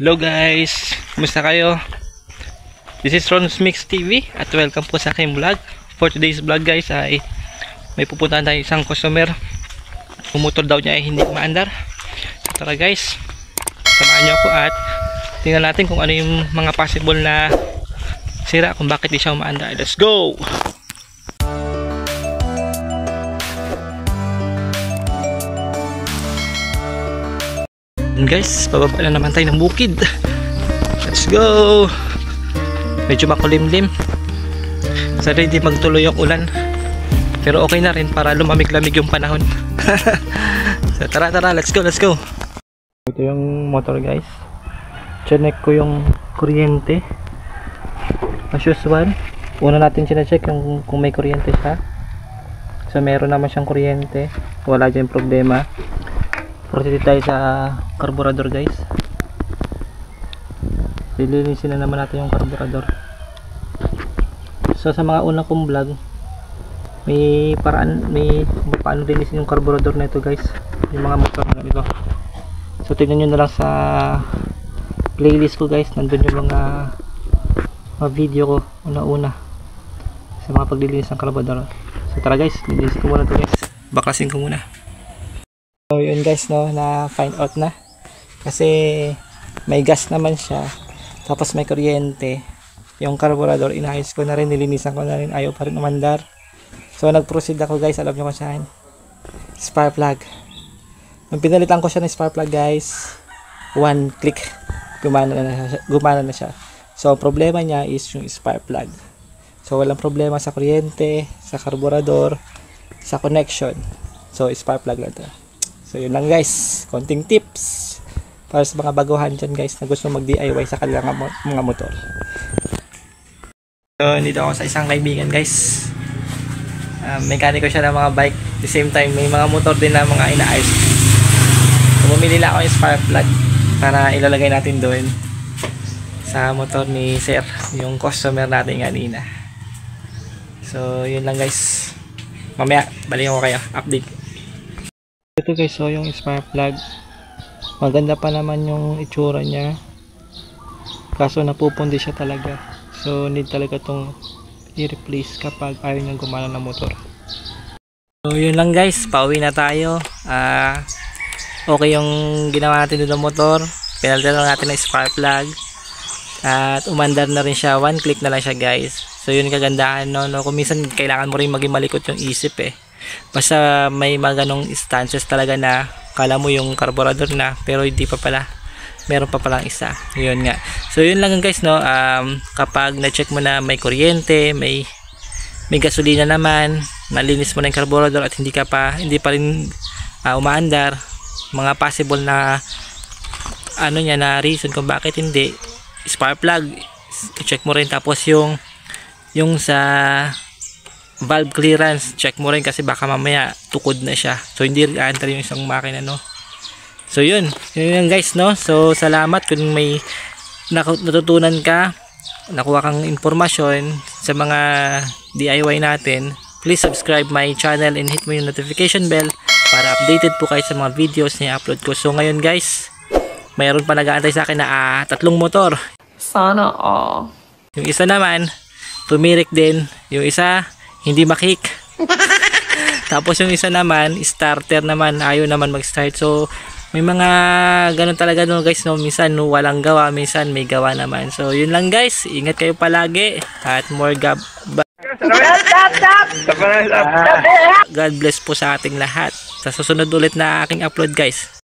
Hello guys, kumusta kayo? This is Ron's Mix TV at welcome po sa aking vlog. For today's vlog guys ay may pupuntahan tayo isang customer. Pumotor daw niya ay hindi maandar. So tara guys, samahan niyo ako at tingnan natin kung ano yung mga possible na sira kung bakit di siya umaandar. Let's go! And guys, bababa na naman tayo ng bukid. Let's go! Medyo makulimlim. Sana hindi magtuloy yung ulan. Pero okay na rin para lumamig-lamig yung panahon. So tara, let's go! Ito yung motor guys. Check ko yung kuryente. As usual, una natin sina-check kung may kuryente siya. So meron naman siyang kuryente. Wala dyan problema. Proceed tayo sa carburetor guys. Lilinisin na naman natin yung carburetor. So sa mga unang kong vlog, may paraan, may paano linisin yung carburetor na ito guys, yung mga motor na ito. So tignan nyo na lang sa playlist ko guys, nandun yung mga video ko una-una sa mga paglilinis ng carburetor. So tara guys, linisin ko muna ito guys, baklasin ko muna. So yun guys, no, na find out na kasi may gas naman siya, tapos may kuryente. Yung carburetor inayos ko na rin, nilinisan ko na rin, ayaw pa rin umandar. So nag-proceed ako guys, alam nyo kung saan, spark plug. Nung pinalitan ko siya ng spark plug guys, one click gumana na siya. So problema niya is yung spark plug. So walang problema sa kuryente, sa carburetor, sa connection. So spark plug lang to. So yun lang guys, konting tips para sa mga baguhan dyan guys na gusto mag DIY sa kanilang mga motor. So nandito ako sa isang kaibigan guys, mekaniko siya ng mga bike, at the same time may mga motor din na mga inaayos. So bumili lang ako yung spark plug para ilalagay natin doon sa motor ni Sir, yung customer natin kanina. So yun lang guys, mamaya balikan ko kayo, update. Ito guys, so yung spark plug, maganda pa naman yung itsura niya, kaso napupundi siya talaga. So need talaga tong i-replace kapag ayaw niyang gumana ng motor. So yun lang guys, pauwi na tayo. Okay yung ginawa natin doon ng motor, pinalitan lang natin ng spark plug at umandar na rin siya, one click na lang siya guys. So yun kagandahan, no? Kung minsan kailangan mo rin maging malikot yung isip basta may mga ganong instances talaga na kala mo yung carburetor na pero hindi pa pala, meron pa palang isa. Yun nga. So yun lang guys, no. Kapag na-check mo na may kuryente, may gasolina naman, nalinis mo na yung carburetor at hindi pa rin umaandar, mga possible na ano niya na reason kung bakit hindi, spark plug i-check mo rin, tapos yung sa valve clearance check mo rin kasi baka mamaya tukod na siya, so hindi rin aantar yung isang makina, no. So yun guys, no. So salamat kung may natutunan ka, nakuha kang impormasyon sa mga DIY natin. Please subscribe my channel and hit mo yung notification bell para updated po kayo sa mga videos na i-upload ko. So ngayon guys, mayroon pa nag-aantay sa akin na 3 motor. Sana all. Yung isa naman tumirik din, yung isa hindi makik. Tapos yung isa naman starter naman, ayaw naman mag-start. So may mga ganun talaga, no guys, no. Minsan no, walang gawa, minsan may gawa naman. So yun lang guys, ingat kayo palagi at more God bless po sa ating lahat. Sa susunod ulit na aking upload guys.